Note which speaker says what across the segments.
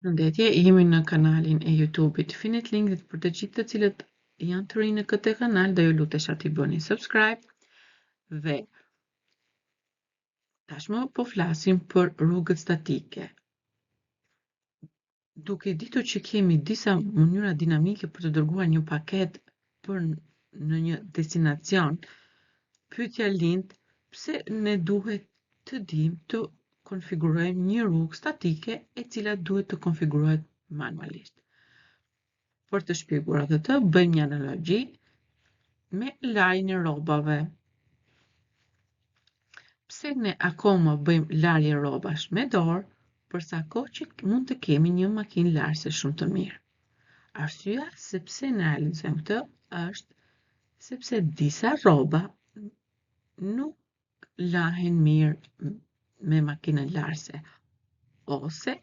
Speaker 1: Përshëndetje, jemi në kanalin e YouTube-it Finit Linkit. Për të gjithë të cilët janë të rinj në këtë kanal, do ju lutesha t'i bëni subscribe dhe tashmë po flasim për rrugët statike. Duke ditur që kemi disa mënyra dinamike për të dërguar një paket në një destinacion, pyetja lind pse ne duhet të dimë të konfigurojmë një rrugë statike e cila duhet të konfigurohet manualisht. Për të shpjeguar këtë, bëjmë një analogji me larjen e rrobave. Pse ne akoma bëjmë larje rrobash me dorë, përsa kohë që mund të kemi një makinë larëse shumë të mirë. Arsyeja sepse ne realizojmë këtë është sepse disa rroba nuk lahen mirë me makinën larëse, ose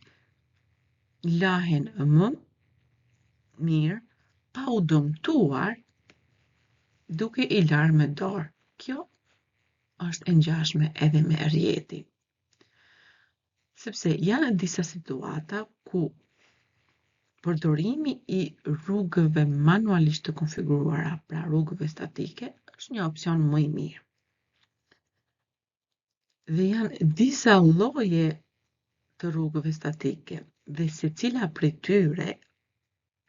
Speaker 1: lahen më mirë pa u dëmtuar duke i larë me dorë. Kjo është e ngjashme edhe me rrjetin. Sepse janë disa situata ku përdorimi i rrugëve manualisht të konfiguruara, pra rrugëve statike, është një opsion më i mirë. Dhe janë disa lloje të rrugëve statike dhe secila prej tyre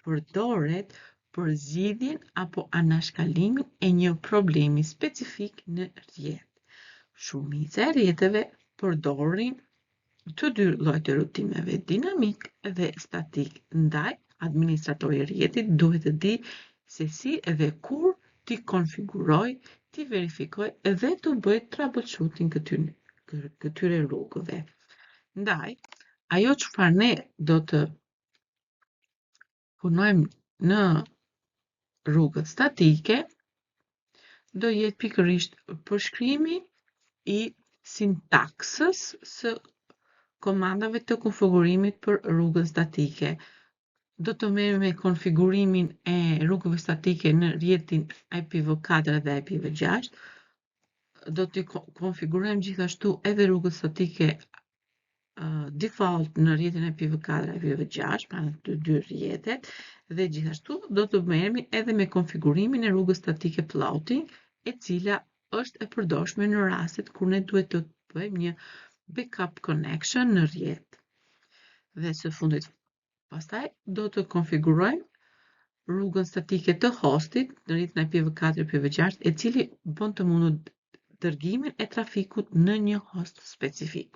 Speaker 1: përdoret për zgjidhjen apo anashkalimin e një problemi specifik në rrjet. Shumica e rrjeteve përdorin të dy llojet e rutimeve, dinamik dhe statik. Ndaj, administratori i rrjetit duhet të di se si dhe kur t'i konfiguroj, t'i verifikoj dhe të bëj troubleshooting këtyre rrugëve. Ndaj, ajo çfarë ne do të punojmë në rrugët statike do jetë pikërisht përshkrimi i sintaksës së komandave të konfigurimit për rrugën statike. Do të merrem me konfigurimin e rrugëve statike në rrjetin IPv4 dhe IPv6. Do t'i konfigurojmë gjithashtu edhe rrugët statike default në rrjetin IPv4 dhe IPv6, pra në të dy rrjetet, dhe gjithashtu do të merremi edhe me konfigurimin e rrugës statike floating, e cila është e përdorshme në rastet kur ne duhet të bëjmë një backup connection në rrjet. Dhe së fundit, pastaj do të konfigurojmë rrugën statike të hostit në rrjetin IPv4 dhe IPv6, e cili bën të mundur dërgimin e trafikut në një host specifik.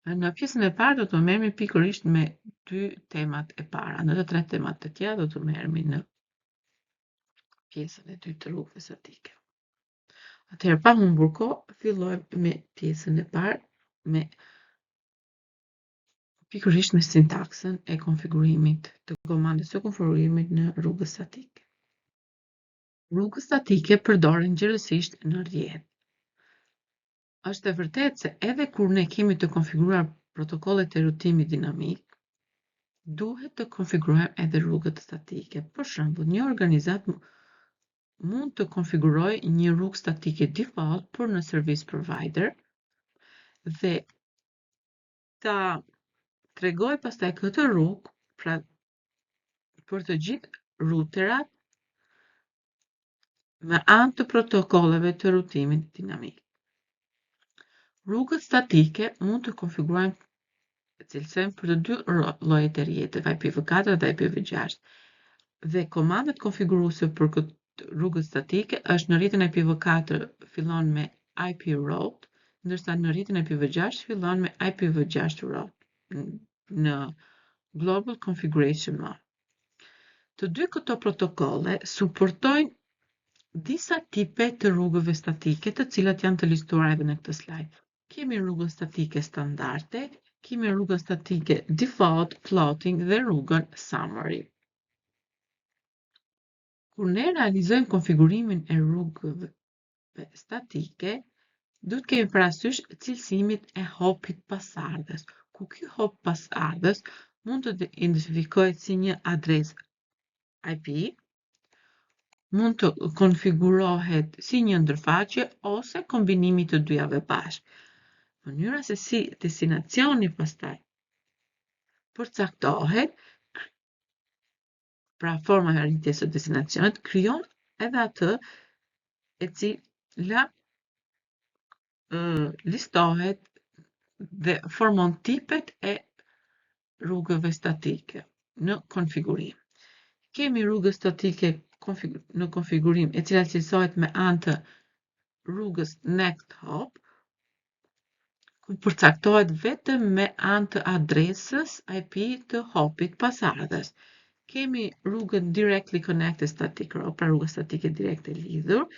Speaker 1: Në pjesën e parë do të merremi pikërisht me dy temat e para. Në të tre temat të tjera do të merremi në pjesën e dytë të rrugëve statike. Atëherë, pa humbur kohë, fillojmë me pjesën e parë, me pikërisht me sintaksën e konfigurimit të komandës së konfigurimit në rrugën statike. Rrugët statike përdoren gjërësisht në rrjet. Është e vërtetë se edhe kur ne kemi të konfiguruar protokollet e rutimit dinamik, duhet të konfigurojmë edhe rrugët statike. Për shembull, një organizat mund të konfigurojë një rrugë statike default për në service provider dhe ta tregoj pastaj këtë rrugë, pra për të gjithë ruterat me anë të protokolleve të rutimit dinamik. Rrugët statike mund të konfigurojmë cilësojmë për të dy llojet e rrjeteve, IPv4 dhe IPv6. Dhe komandat konfiguruese për këtë rrugët statike është në rrjetin IPv4 fillon me IP route, ndërsa në rrjetin IPv6 fillon me IPv6 route në Global Configuration Mode. Të dy këto protokolle suportojnë disa tipe të rrugëve statike, të cilat janë të listuara edhe në këtë slajd. Kemi rrugën statike standarde, kemi rrugën statike default, floating dhe rrugën summary. Kur ne realizojmë konfigurimin e rrugëve statike, duhet kemi parasysh cilësimin e hopit pasardhës, ku ky hop pasardhës mund të identifikohet si një adresë IP, mund të konfigurohet si një ndërfaqe ose kombinimi të dyjave bashkë. Mënyra se si destinacioni pastaj përcaktohet, pra forma e arritjes së destinacionit, krijon edhe atë e cila listohet dhe formon tipet e rrugëve statike në konfigurim. Kemi rrugën statike në konfigurim e cila cilësohet me anë të rrugës next hop, ku përcaktohet vetëm me anë të adresës IP të hopit pasardhës. Kemi rrugën directly connected static row, pra rrugë statike direkte lidhur,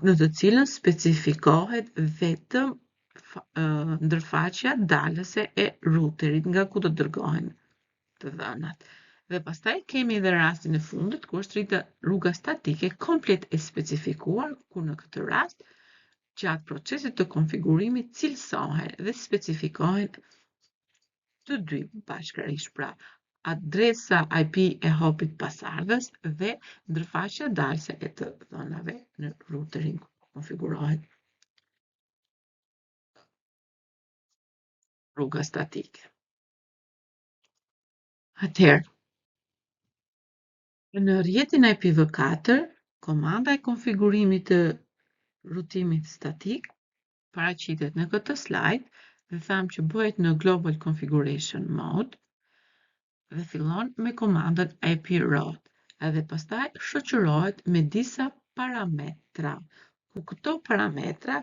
Speaker 1: në të cilën specifikohet vetëm ndërfaqja dalëse e routerit nga ku do dërgohen të dhënat. Dhe pastaj kemi edhe rastin e fundit, ku është rruga statike komplet e specifikuar, ku në këtë rast gjatë procesit të konfigurimit cilësohen dhe specifikohen të dy bashkërisht, pra adresa IP e hopit pasardhës dhe ndërfaqja dalëse e të dhënave në routerin ku konfigurohet rruga statike. Atëherë, në rrjetin IPv4, komanda e konfigurimit të rutimit statik paraqitet në këtë slide dhe thamë që bëhet në Global Configuration Mode dhe fillon me komandën ip-route edhe pastaj shoqërohet me disa parametra, ku këto parametra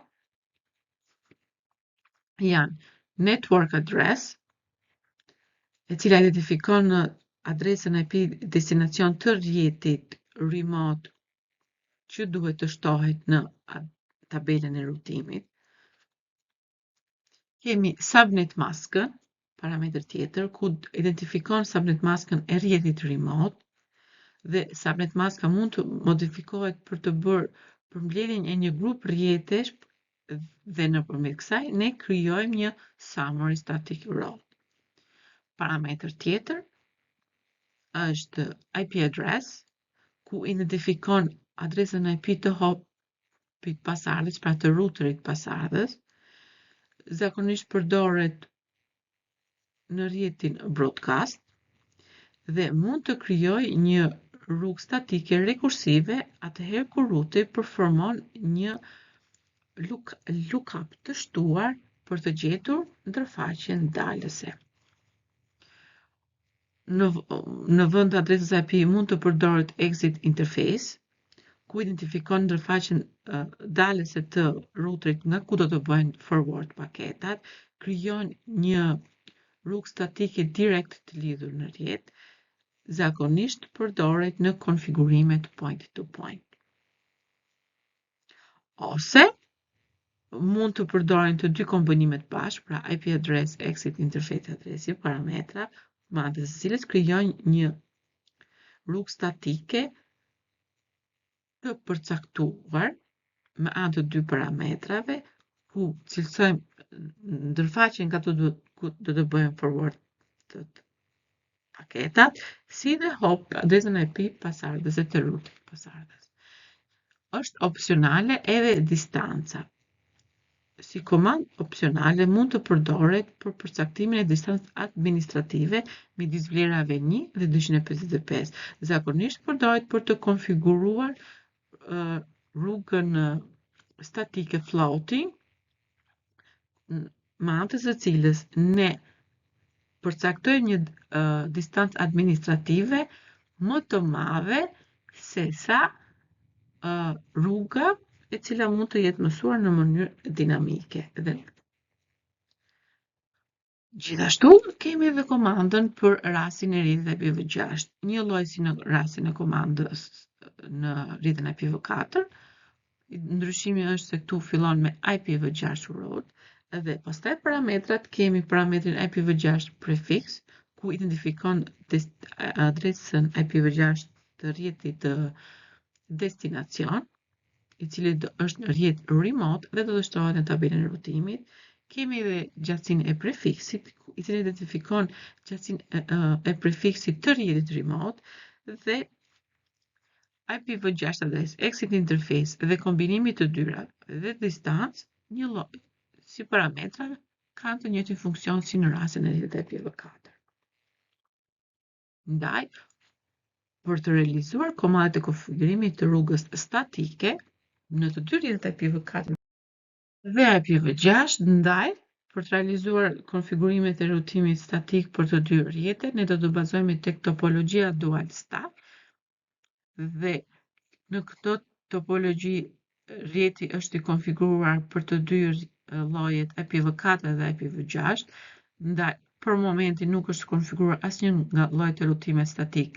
Speaker 1: janë network address, e cila identifikon adresën IP destinacion të rrjetit remote që duhet të shtohet në tabelën e rutimit. Kemi subnet maskën, parametër tjetër, ku identifikon subnet maskën e rrjetit remote dhe subnet maska mund të modifikohet për të bërë përmbledhjen e një grup rrjetesh dhe nëpërmjet kësaj ne krijojmë një summary static route. Parametër tjetër është IP address, ku identifikon adresën IP të hopit pasardhës, pra të routerit pasardhës, zakonisht përdoret në rrjetin broadcast dhe mund të krijoj një rrugë statike rekursive atëherë kur routeri përformon një lookup të shtuar për të gjetur ndërfaqen dalëse. Në vend të adresës IP mund të përdoret exit interface, ku identifikon ndërfaqen dalëse të routerit nga ku do të bëhen forward paketat, krijon një rrugë statike direkt të lidhur në rrjet, zakonisht përdoret në konfigurimet point to point. Ose mund të përdoren të dy kombinimet bashkë, pra IP address, exit interface adresi, parametra, komandës së cilës krijon një rrugë statike të përcaktuar me anë të dy parametrave, ku cilësojmë ndërfaqjen nga do të bëhen forward të paketat, si dhe hop adresën IP pasardhës e të routerit pasardhës. Është opsionale edhe distanca. Si komandë opsionale mund të përdoret për përcaktimin e distancës administrative midis vlerave 1 dhe 255. Zakonisht përdoret për të konfiguruar rrugën statike floating, me anë të së cilës ne përcaktojmë një distancë administrative më të madhe se sa rruga e cila mund të jetë mësuar në mënyrë dinamike. Gjithashtu kemi edhe komandën për rastin e rrjetit IPv6, një lloj si në rastin e komandës në rrjetin IPv4. Ndryshimi është se këtu fillon me IPv6 route dhe pastaj parametrat kemi parametrin IPv6 prefix, ku identifikon adresën IPv6 të rrjetit destinacion, i cili është në rrjet remote dhe do të shtohet në tabelën e rutimit. Kemi edhe gjatësinë e prefiksit, i cili identifikon gjatësinë e prefiksit të rrjetit remote dhe IPv6 adres, exit interface dhe kombinimi të dyra dhe distancë, një lloj si parametrave kanë të njëjtin funksion si në rastin e rrjetit IPv4. Ndaj, për të realizuar komandat e konfigurimit të rrugës statike në të dy rrjetet IPv4 dhe IPv6, ndaj, për të realizuar konfigurimet e rutimit statik për të dy rrjetet, ne do të bazohemi tek topologjia dual stack dhe në këtë topologji rrjeti është i konfiguruar për të dy llojet IPv4 dhe IPv6, ndaj për momentin nuk është konfiguruar asnjë nga llojet e rutimit statik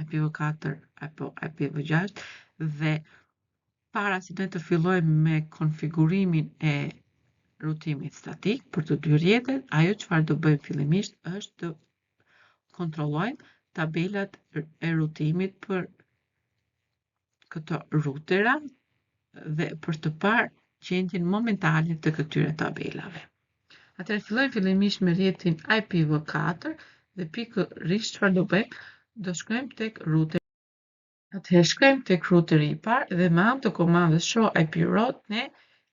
Speaker 1: IPv4 apo IPv6 dhe para se ne të fillojmë me konfigurimin e rutimit statik për të dy rrjetet, ajo çfarë do bëjmë fillimisht është të kontrollojmë tabelat e rutimit për këto rutera dhe për të parë gjendjen momentale të këtyre tabelave. Atëherë fillojmë fillimisht me rrjetin IPv4 dhe pikërisht çfarë do bëjmë? Do shkojmë tek ruteri. Atëherë shkojmë tek ruteri i parë dhe me anë të komandës show IP route ne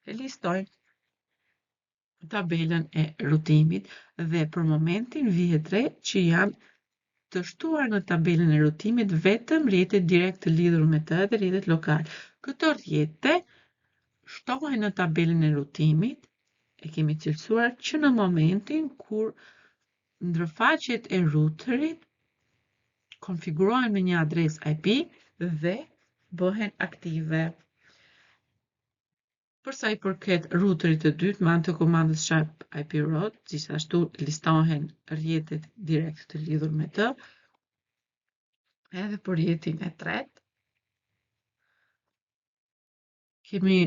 Speaker 1: e listojmë tabelën e rutimit dhe për momentin vihet re që janë të shtuar në tabelën e rutimit vetëm rrjetet direkt të lidhur me të dhe rrjetet lokal. Këto rrjete shtohen në tabelën e rutimit, e kemi cilësuar që në momentin kur ndërfaqjet e ruterit konfigurohen me një adresë IP dhe bëhen aktive. Për sa i përket ruterit të dytë, me anë të komandës sharp IP route, gjithashtu listohen rrjetet direkt të lidhur me të. Edhe për rrjetin e tretë, kemi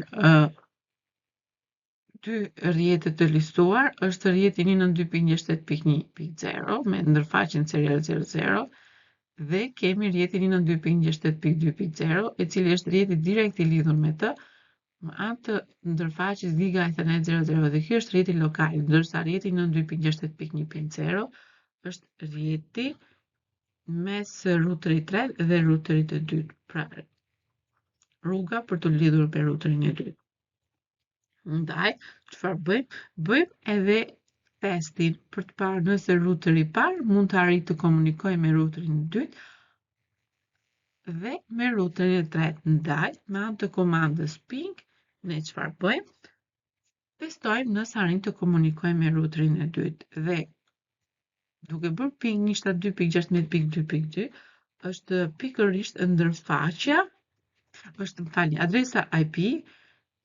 Speaker 1: dy rrjete të listuar, është rrjeti 192.168.1.0 me ndërfaqen serial 00 dhe kemi rrjetin 192.168.2.0, e cili është rrjeti direkt i lidhur me të, me anë të ndërfaqjes Giga Ethernet 00 dhe ky është rrjeti lokal, ndërsa rrjeti 92.168.1.0 është rrjeti mes ruterit 3 dhe ruterit të dytë, pra rruga për të lidhur me ruterin e dytë. Ndaj, çfarë bëjmë? Bëjmë edhe testin për të parë nëse ruteri i parë mund të arrijë të komunikojë me ruterin e dytë dhe me ruterin e tretë. Ndaj, me anë të komandës ping, ne çfarë bëjmë? Testojmë nëse arrin të komunikojë me ruterin e dytë dhe duke bërë ping 172.16.2.2 është pikërisht ndërfaqja, adresa IP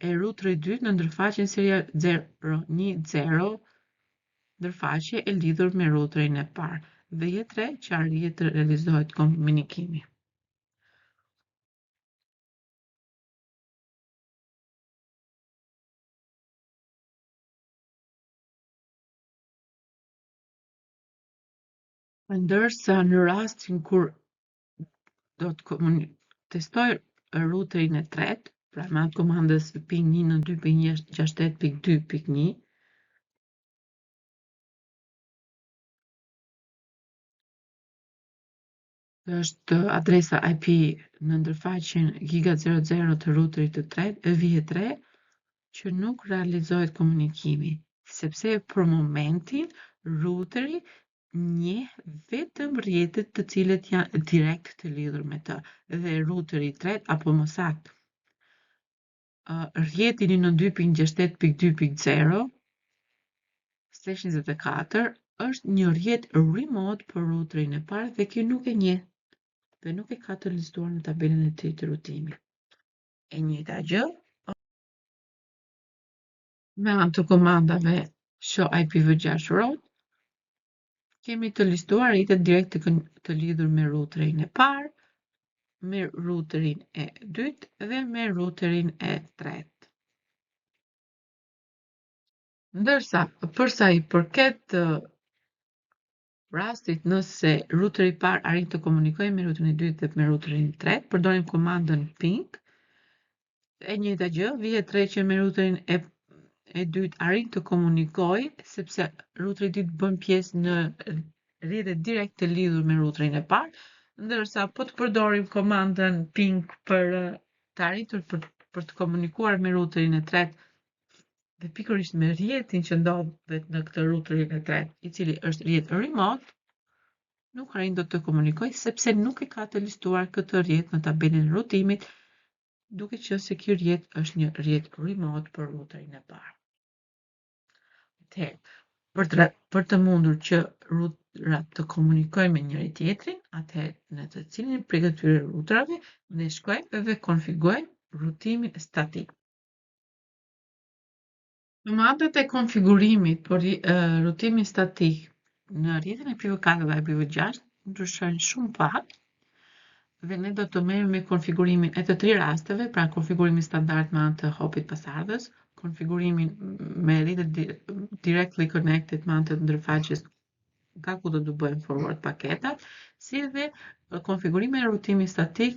Speaker 1: e ruterit dytë në ndërfaqjen serial 010 ndërfaqje e lidhur me ruterin e parë dhe jetë re që arrihet të realizohet komunikimi. Ndërsa në rastin kur do të testoj ruterin e tretë, pra me anë komandës ping 192.168.2.1, është adresa IP në ndërfaqjen Giga 00 të ruterit të tretë, vihet re që nuk realizohet komunikimi, sepse për momentin ruteri njeh vetëm rrjetet të cilët janë direkt të lidhur me të dhe ruteri i tretë apo më saktë rrjeti 92.168.2.0 /24 është një rrjet remote për ruterin e parë dhe ky nuk e njeh dhe nuk e ka të listuar në tabelën e tij të rutimit. E njëjta gjë me anë të komandave show IPv6 route, kemi të listuar rrjetet direkt të lidhur me ruterin e parë, me ruterin e dytë dhe me ruterin e tretë. Ndërsa, përsa i përket rastit nëse ruteri i parë arrin të komunikojë me ruterin e dytë dhe me ruterin e tretë, përdorim komandën ping. E njëjta gjë, vihet re që me ruterin e dytë arrin të komunikojë sepse ruteri i dytë bën pjesë në rrjetet direkt të lidhur me ruterin e parë, ndërsa po të përdorim komandën ping për të arritur për të komunikuar me ruterin e tretë dhe pikërisht me rrjetin që ndodhet në këtë routerin e tretë, i cili është rrjet remote, nuk arrin dot të komunikoj sepse nuk e ka të listuar këtë rrjet në tabelën e rutimit, duke qenë se ky rrjet është një rrjet remote për routerin e parë. Atëherë, për të mundur që ruterat të komunikojnë me njëri tjetrin, atëherë në të cilin prej këtyre ruterave ne shkojmë dhe konfigurojmë rutimin statik. Komandat e konfigurimit për rutimin statik në rrjetin e IPv4 dhe IPv6 ndryshojnë shumë pak dhe ne do të merrem me konfigurimin e të tri rasteve, pra konfigurimin standard me anë të hopit pasardhës, konfigurimin me rrjete directly connected me anë të ndërfaqes nga ku do të bëjmë forward paketat, si dhe konfigurimin e rutimit statik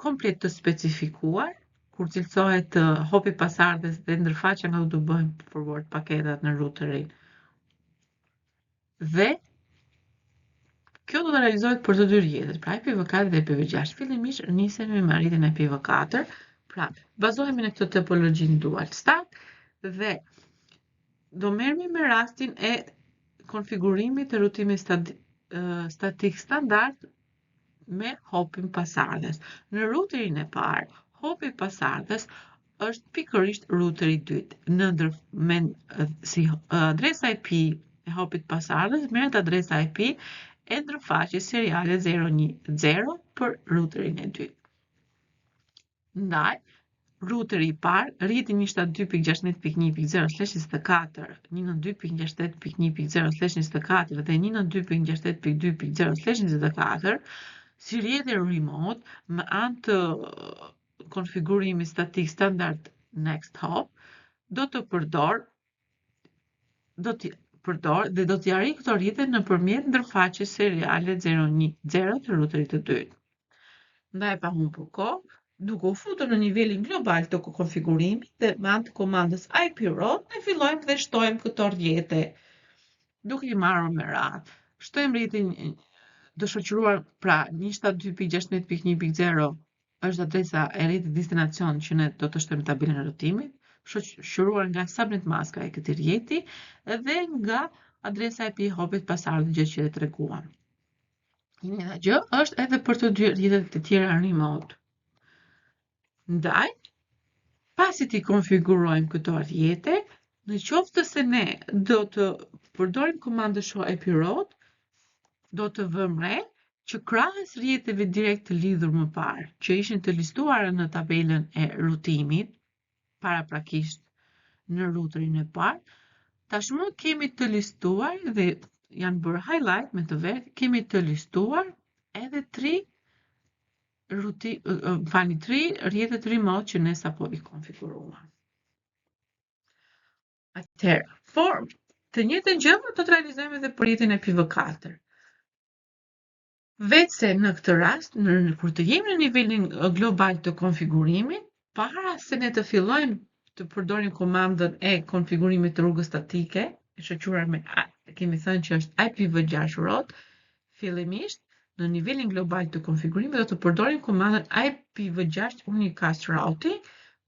Speaker 1: komplet të specifikuar, kur cilësohet hopi pasardhës dhe ndërfaqja nga ku do bëjmë forward paketat në routerin. Dhe kjo do të realizohet për të dy rrjetet, pra IPv4 dhe IPv6. Fillimisht nisemi me rrjetin e IPv4, pra bazohemi në këtë topologjin dual stack dhe do merremi me rastin e konfigurimit të rutimit statik standard me hopin pasardhës. Në routerin e parë, hopi pasardhës është pikërisht routeri i dytë. Si adresa IP e hopit pasardhës merret adresa IP e ndërfaqjes seriale 010 për routerin e dytë. Ndaj, routeri i parë, rrjeti 192.16.1.0/24, 192.68.1.0/24 dhe 192.68.2.0/24, si rrjete remote me anë të konfigurimit statik standard next hop, do të përdor dhe do t'i arrijë këto rrjete nëpërmjet ndërfaqjes seriale 010 të routerit të dytë. Ndaj pa humbur kohë, duke u futur në nivelin global të konfigurimit dhe me anë të komandës iproute, ne fillojmë dhe shtojmë këto rrjete duke i marrur me radhë. Shtojmë rrjetin të shoqëruar, pra 172.16.1.0 është adresa e rrjetit destinacion që ne do të shtojmë tabelën e rutimit, shoqëruar nga subnet maska e këtij rrjeti dhe nga adresa IP hopit pasardhës, gjë që e treguam. Njëjta gjë është edhe për të dy rrjetet e tjera remote. Ndaj, pasi ti konfigurojmë këto rrjete, në qoftë se ne do të përdorim komandën show iproute, do të vëmë re që krahas rrjeteve direkt të lidhur më parë, që ishin të listuara në tabelën e rutimit, paraprakisht në routerin e parë, tashmë kemi të listuar dhe janë bërë highlight me të verdhë, kemi të listuar edhe tri rrjetet remote që ne sapo i konfiguruam. Atëherë, të njëjtën gjë do të realizojmë edhe për rrjetin e IPv4. Vetëse në këtë rast, kur të jemi në nivelin global të konfigurimit, para se ne të fillojmë të përdorim komandën e konfigurimit të rrugës statike, e shoqëruar me, kemi thënë që është IPv6 route, fillimisht në nivelin global të konfigurimit do të përdorim komandën IPv6 unicast routing,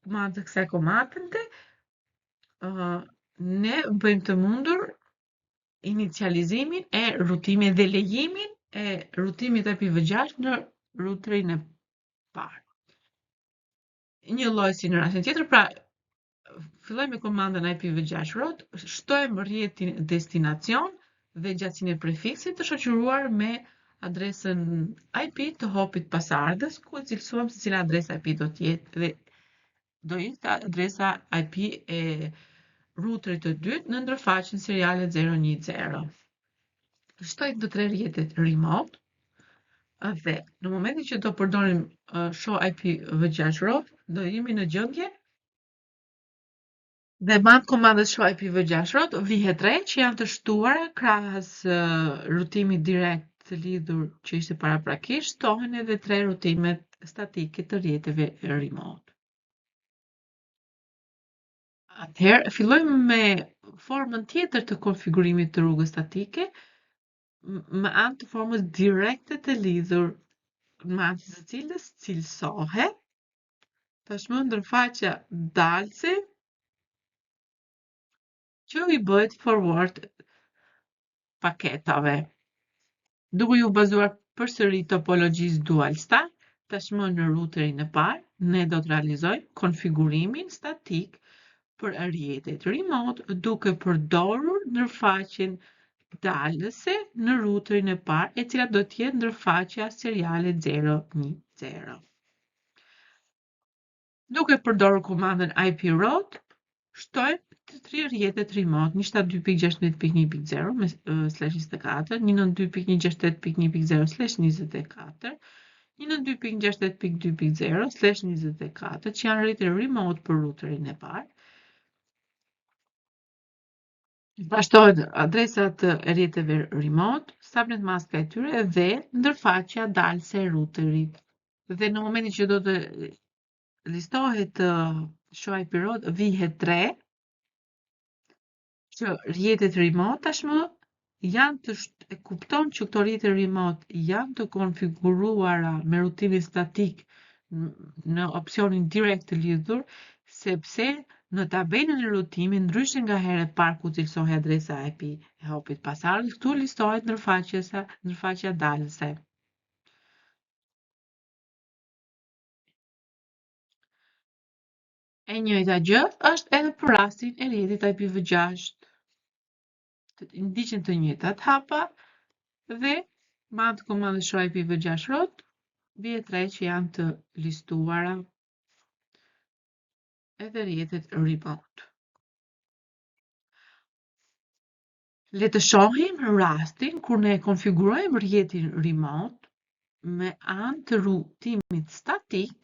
Speaker 1: komandë kësaj komande ne bëjmë të mundur inicializimin e rutimit dhe lejimin e rutimit IPv6 në routerin e parë. Një lloj si në rastin tjetër, pra fillojmë me komandën IPv6 route, shtojmë rrjetin destinacion dhe gjatësinë e prefiksit të shoqëruar me adresën IP të hopit pasardhës, ku e cilësuam se cila adresa IP do të jetë dhe do jetë adresa IP e routerit të dytë në ndërfaqjen seriale 010. Shtojmë të tre rrjetet remote dhe në momentin që do përdorim show IPv6 route, do jemi në gjendje dhe me anë komandës show IPv6 route vihet re që janë të shtuara krahas rutimit direkt të lidhur që ishte paraprakisht, shtohen edhe tre rutimet statike të rrjeteve remote. Atëherë, fillojmë me formën tjetër të konfigurimit të rrugës statike, me anë të formës direkte të lidhur, me anë të cilës cilësohet tashmë ndërfaqja dalëse që i bëhet forward paketave. Duke ju bazuar përsëri topologjisë dual stack, tashmë në routerin e parë, ne do të realizojmë konfigurimin statik për rrjetet remote duke përdorur ndërfaqen dalëse në routerin e parë, e cila do të jetë ndërfaqja seriale 010. Duke përdorur komandën IP route, shtojmë të 3 rrjetet remote 192.16.1.0 me /24, 192.168.1.0/24, 192.168.2.0/24 që janë rrjetet remote për routerin e parë. Vazhdohet adresat e rrjeteve remote, subnet maska e tyre dhe ndërfaqja dalëse e routerit. Dhe në momentin që do të listohet show IP route, vihet 3 që rrjetet remote tashmë janë e kupton që këto rrjete remote janë të konfiguruara me rutimin statik në opsionin direkt të lidhur, sepse në tabelën e rutimit, ndryshe nga herë e parë ku cilësohej adresa IP e hopit pasardhës, këtu listohet ndërfaqja dalëse. E njëjta gjë është edhe për rastin e rrjetit IPv6. Ndiqen të njëjtat hapa dhe me komandën show IPv6 route vije 3 që janë të listuara edhe rrjetet remote. Le të shohim rastin kur ne konfigurojmë rrjetin remote me anë të rutimit statik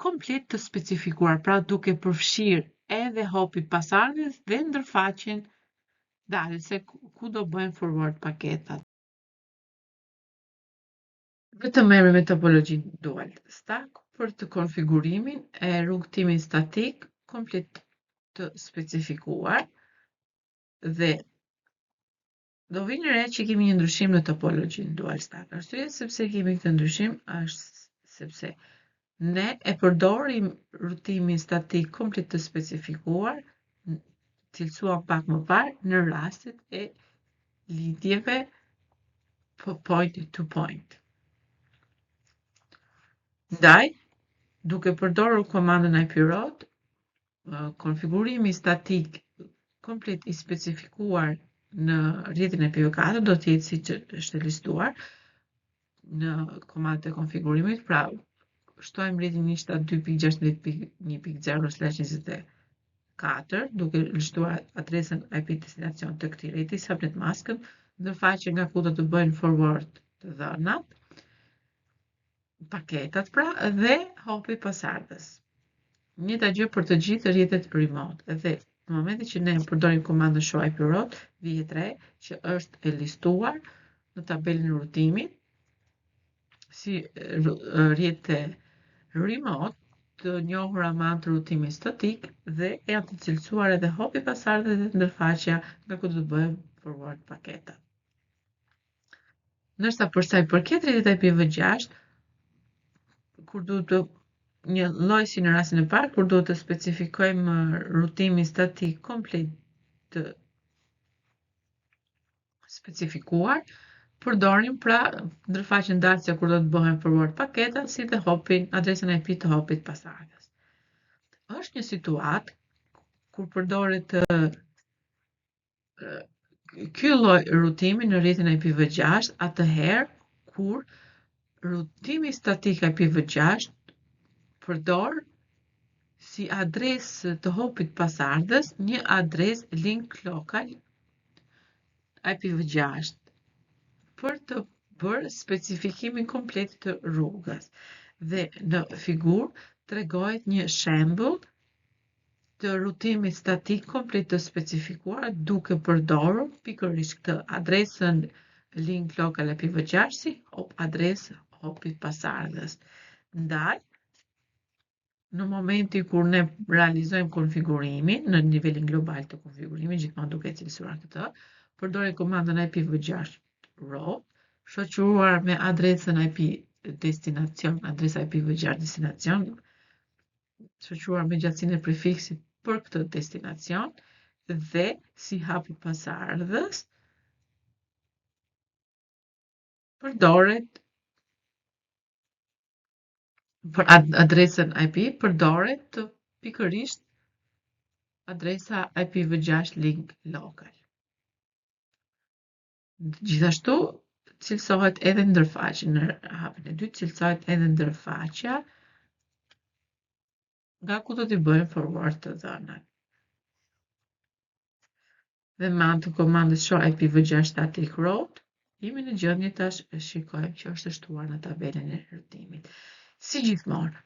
Speaker 1: komplet të specifikuar, pra duke përfshirë edhe hopin pasardhës dhe ndërfaqjen dalëse ku do bëhen forward paketat. Vetëm merrem me topologjinë dual stack për të konfigurimin e rrugtimit statik komplet të specifikuar dhe do vinë re që kemi një ndryshim në topologjinë dual stack. Arsyeja sepse kemi këtë ndryshim është sepse ne e përdorim rutimin statik komplet të specifikuar, cilësuar pak më parë në rastet e lidhjeve point to point. Ndaj, duke përdorur komandën IP route, konfigurimi statik komplet i specifikuar në rrjetin e IPv4 do të jetë siç është listuar në komandën e konfigurimit, pra shtojmë rrjetin 192.168.2.0/24 duke listuar adresën IP destinacion të këtij rrjeti, subnet maskën, ndërfaqe nga ku do të bëhen forward të dhënat, paketat pra, dhe hopi pasardhës. Njëjta gjë për të gjithë rrjetet remote. Dhe në momentin që ne përdorim komandën show IP route, vije 3 që është e listuar në tabelën e rutimit si rrjete remote të njohura me anë të rutimit statik dhe janë të cilësuar edhe hopi pasardhës dhe ndërfaqja nga ku do të bëhen forward paketat. Ndërsa për sa i përket rrjetit IPv6, kur duhet të një lloj si në rastin e parë, kur duhet të specifikojmë rutimin statik komplet të specifikuar, përdorim pra ndërfaqen dalëse kur do të bëhen forward paketat, si dhe hopin, adresën IP të hopit pasardhës. Është një situatë kur përdoret ky lloj rutimi në rrjetin IPv6, atëherë kur rutimi statik IPv6 përdor si adresë të hopit pasardhës një adresë link local IPv6 për të bërë specifikimin komplet të rrugës. Dhe në figurë tregohet një shembull të rutimit statik komplet të specifikuar duke përdorur pikërisht këtë adresën link local IPv6 si adresë hopit pasardhës. Ndaj, në momentin kur ne realizojmë konfigurimin në nivelin global të konfigurimit, gjithmonë duke cilësuar këtë, përdorim komandën IPv6 route, shoqëruar me adresën IP destinacion, adresa IPv6 destinacion, shoqëruar me gjatësinë e prefiksit për këtë destinacion, dhe si hapi pasardhës përdoret për adresën IP përdoret pikërisht adresa IPv6 link local. Gjithashtu cilësohet edhe ndërfaqja në hapin e dytë, cilësohet edhe ndërfaqja nga ku do t'i bëjmë forward të dhënat. Dhe me anë të komandës show IPv6 static route, jemi në gjendje tash shikojmë që është shtuar në tabelën e rutimit. Si gjithmonë,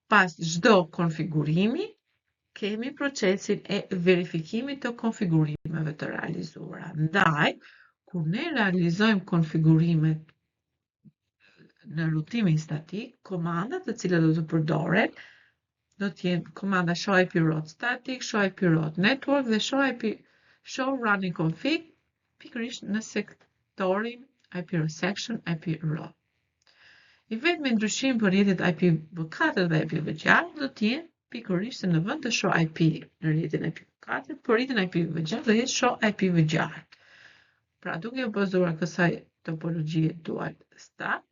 Speaker 1: pas çdo konfigurimi, kemi procesin e verifikimit të konfigurimeve të realizuara. Ndaj, kur ne realizojmë konfigurimet në rutimin statik, komandat të cilat do të përdoren do të jenë komanda show IP route static, show IP route network dhe show running config pikërisht në sektorin IP route section IP route. I vetmi ndryshim për rrjetet IPv4 dhe IPv6 do të jenë pikërisht në vend të show IP në rrjetin IPv4, për rrjetin IPv6 do jetë show IPv6. Pra duke u bazuar kësaj topologjie dual stack,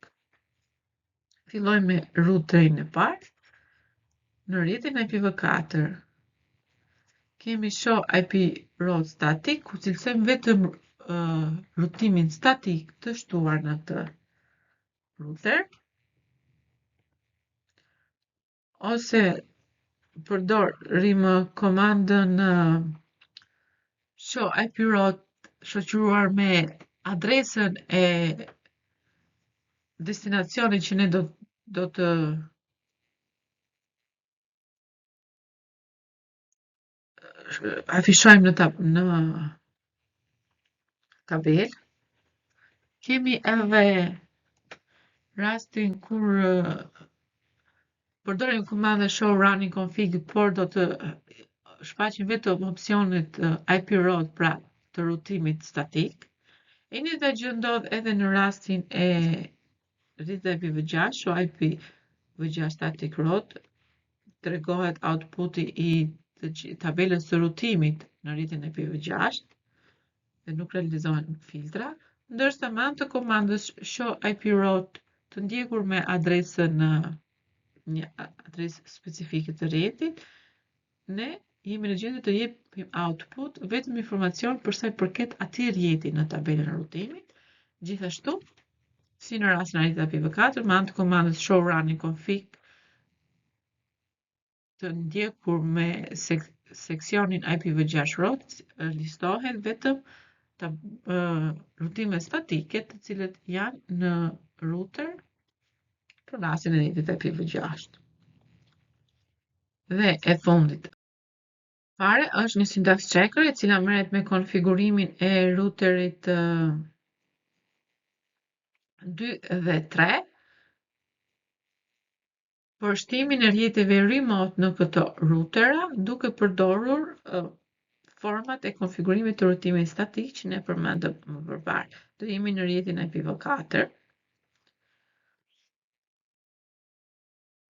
Speaker 1: fillojmë me routerin e parë. Në rrjetin IPv4 kemi show IP route static, ku cilësojmë vetëm rutimin statik të shtuar në të router, ose përdorim komandën show IP route shoqëruar me adresën e destinacionit që ne do të afishojmë në tabel. Kemi edhe rastin kur përdorim komandën show running config, por do të shfaqim vetëm opsionet IP route pra të rutimit statik. E njëjta gjë ndodh edhe në rastin e rrjetit IPv6, show IPv6 static route, tregohet outputi i tabelës së rutimit në rrjetin IPv6 dhe nuk realizohen filtra, ndërsa me anë të komandës show IP route të ndjekur me adresën një adresë specifike të rrjetit, ne jemi në gjendje të jepim output vetëm informacion për sa i përket atij rrjeti në tabelën e rutimit. Gjithashtu, si në rastin e rrjetit IPv4, me anë të komandës show running config të ndjekur me seksionin IPv6 route, listohet vetëm rutimet statike të cilët janë në router për rastin e rrjetit IPv6. Dhe e fundit fare është një syntax checker e cila merret me konfigurimin e routerit 2 dhe 3 për shtimin e rrjeteve remote në këto routera duke përdorur format e konfigurimit të rutimit statik që ne përmendëm më përpara. Do jemi në rrjetin IPv4.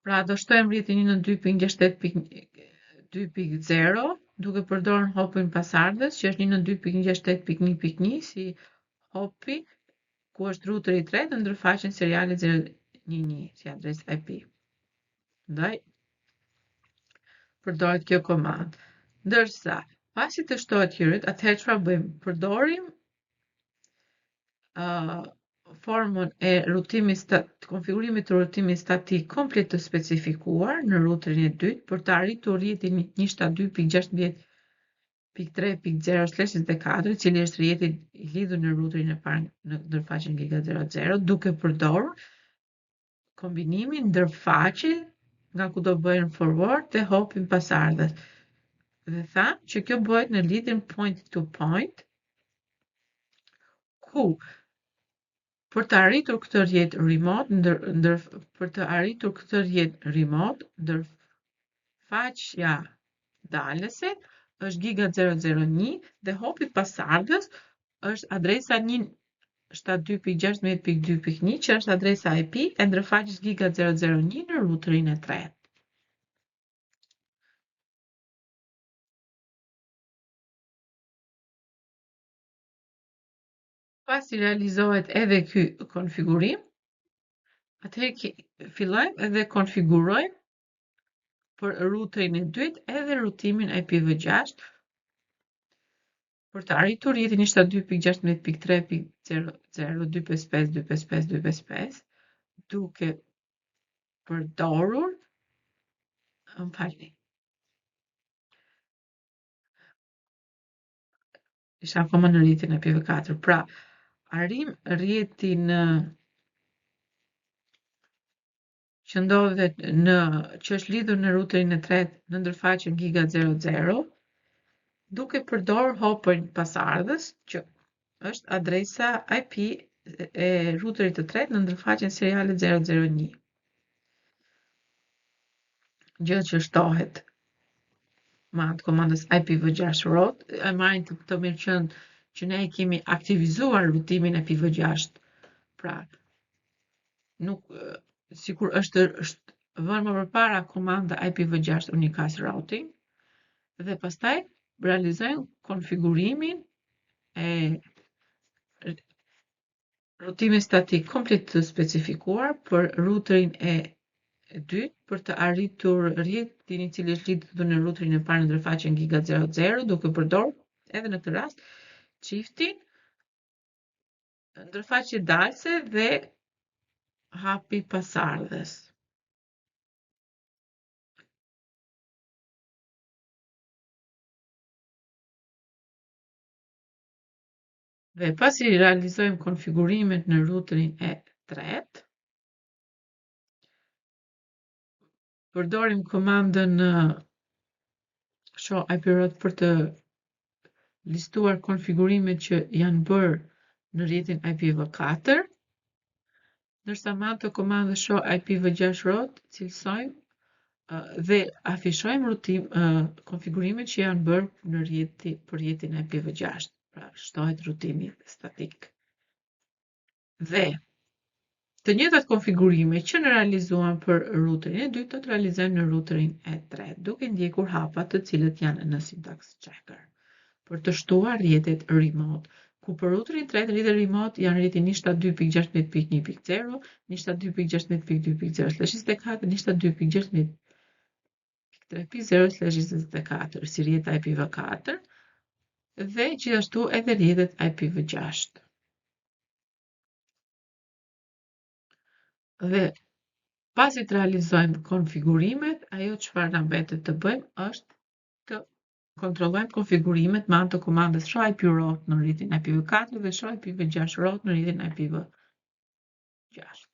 Speaker 1: Pra do shtojmë rrjetin 192.168.2.0 duke përdorur hopin pasardhës që është 192.168.1.1 si hopi ku është routeri 3 dhe ndërfaqen seriali 011 si adresë IP. Ndaj përdoret kjo komandë. Ndërsa pasi të shtohet hyrjet, atëherë çfarë bëjmë? Përdorim formën e konfigurimit të rutimit statik komplet të specifikuar në routerin e dytë për të arritur rrjetin 172.16.3.0/24, i cili është rrjeti i lidhur në routerin e parë në ndërfaqen giga 00, duke përdorur kombinimin ndërfaqe nga ku do bëjmë forward dhe hopin pasardhës. Dhe thamë që kjo bëhet në lidhjen point to point, ku për të arritur këtë rrjet remote, ndërfaqja dalëse është giga 001 dhe hopi pasardhës është adresa 172.16.2.1 që është adresa IP e ndërfaqjes giga 001 në routerin e tretë. Pasi realizohet edhe ky konfigurim, atëherë fillojmë edhe konfigurojmë për ruterin e dytë edhe rutimin IPv6 për të arritur rrjetin 22.16.3.0.255.255.255 duke përdorur isha akoma në rrjetin IPv4. Pra, arrim rrjetin që ndodhet që është lidhur në ruterin e tretë në ndërfaqen giga 00 duke përdorur hopën pasardhës që është adresa IP e ruterit të tretë në ndërfaqen seriale 001. Gjë që shtohet me anë të komandës IPv6 root, e marrin të mirë qënd që ne kemi aktivizuar rutimin IPv6. Pra, nuk sikur është vënë më përpara komanda IPv6 unicast routing dhe pastaj realizojmë konfigurimin e rutimit statik komplet të specifikuar për ruterin e dytë për të arritur rrjetin i cili është lidhur në ruterin e parë në ndërfaqen giga 00 duke përdorur edhe në këtë rast çiftin ndërfaqe dalse dhe hapi pasardhës. Dhe pasi realizojmë konfigurimet në ruterin e tretë, përdorim komandën show IP root për të listuar konfigurimet që janë bërë në rrjetin IPv4, ndërsa me anë të komandës show IPv6 root cilësojmë dhe afishojmë konfigurimet që janë bërë në për rrjetin IPv6. Pra, shtohet rutimi statik. Dhe të njëjtat konfigurime që në realizuan për ruterin e dytë do të realizojmë në ruterin e tretë, duke ndjekur hapat të cilët janë në syntax checker. Për të shtuar rrjetet remote, ku për ruterin e tretë rrjetet remote janë rrjeti 172.16.1.0, 172.16.2.0/24, 172.16.3.0/24 si rrjet IPv4 dhe gjithashtu edhe rrjetet IPv6. Dhe pasi të realizojmë konfigurimet, ajo çfarë na mbetet të bëjmë është të kontrollojmë konfigurimet me anë të komandës show IP root në rrjetin IPv4 dhe show IPv6 root në rrjetin IPv6.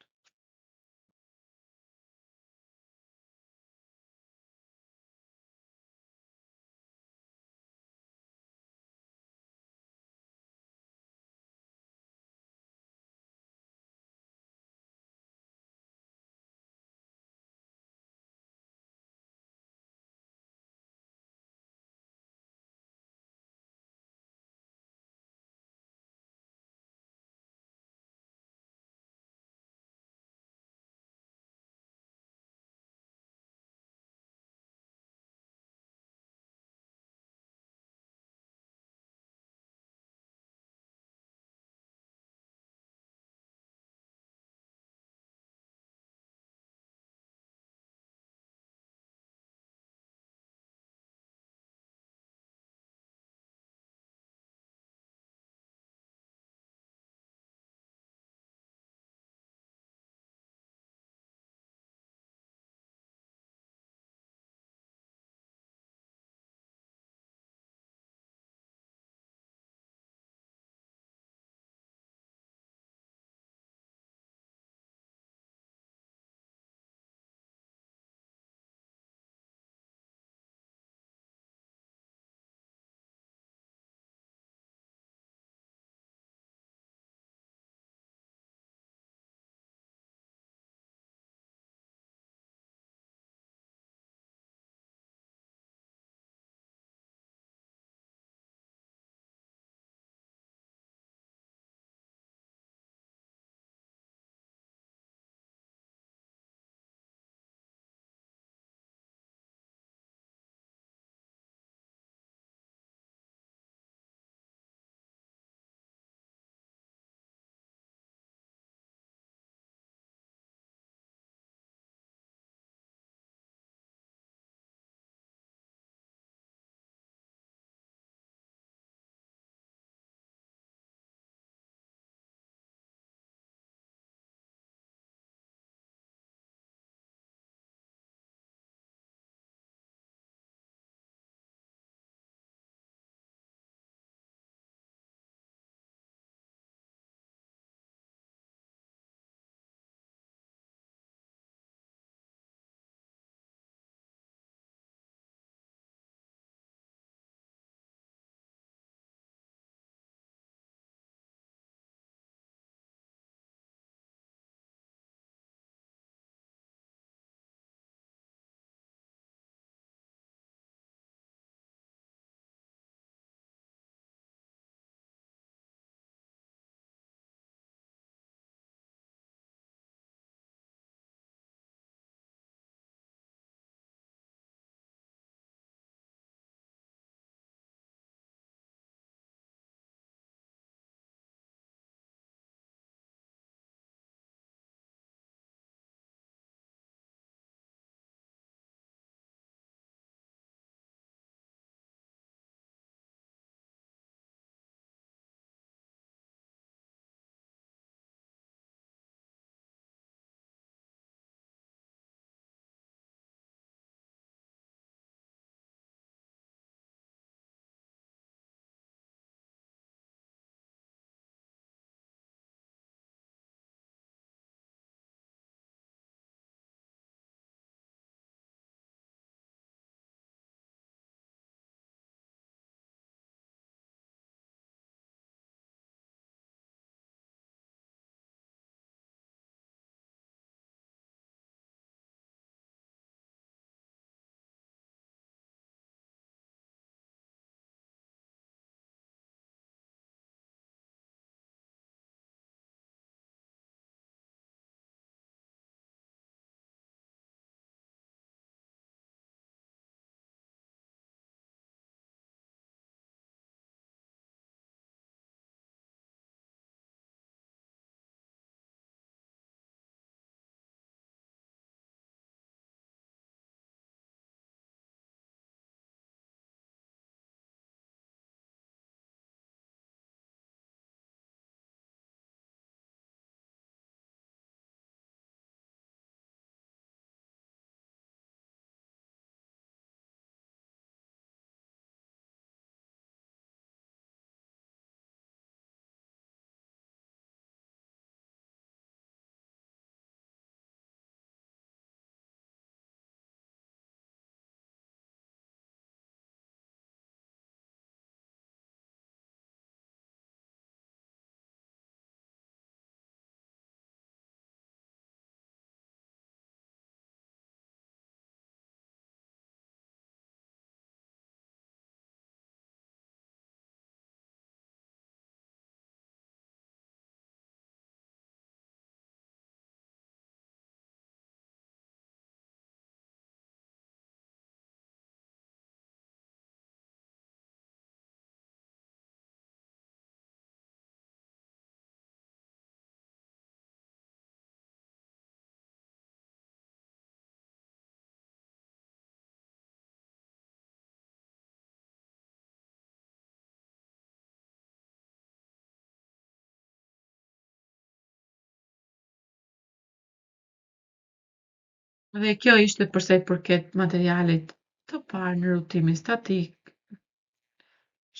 Speaker 1: Dhe kjo ishte për sa i përket materialit të parë në rutimin statik.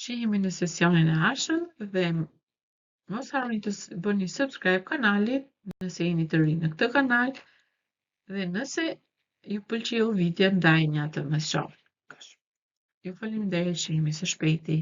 Speaker 1: Shihemi në sesionin e ardhshëm dhe mos harroni të bëni subscribe kanalit nëse jeni të rinj në këtë kanal dhe nëse ju pëlqeu video ndajini atë me shoh. Ju faleminderit, shihemi së shpejti.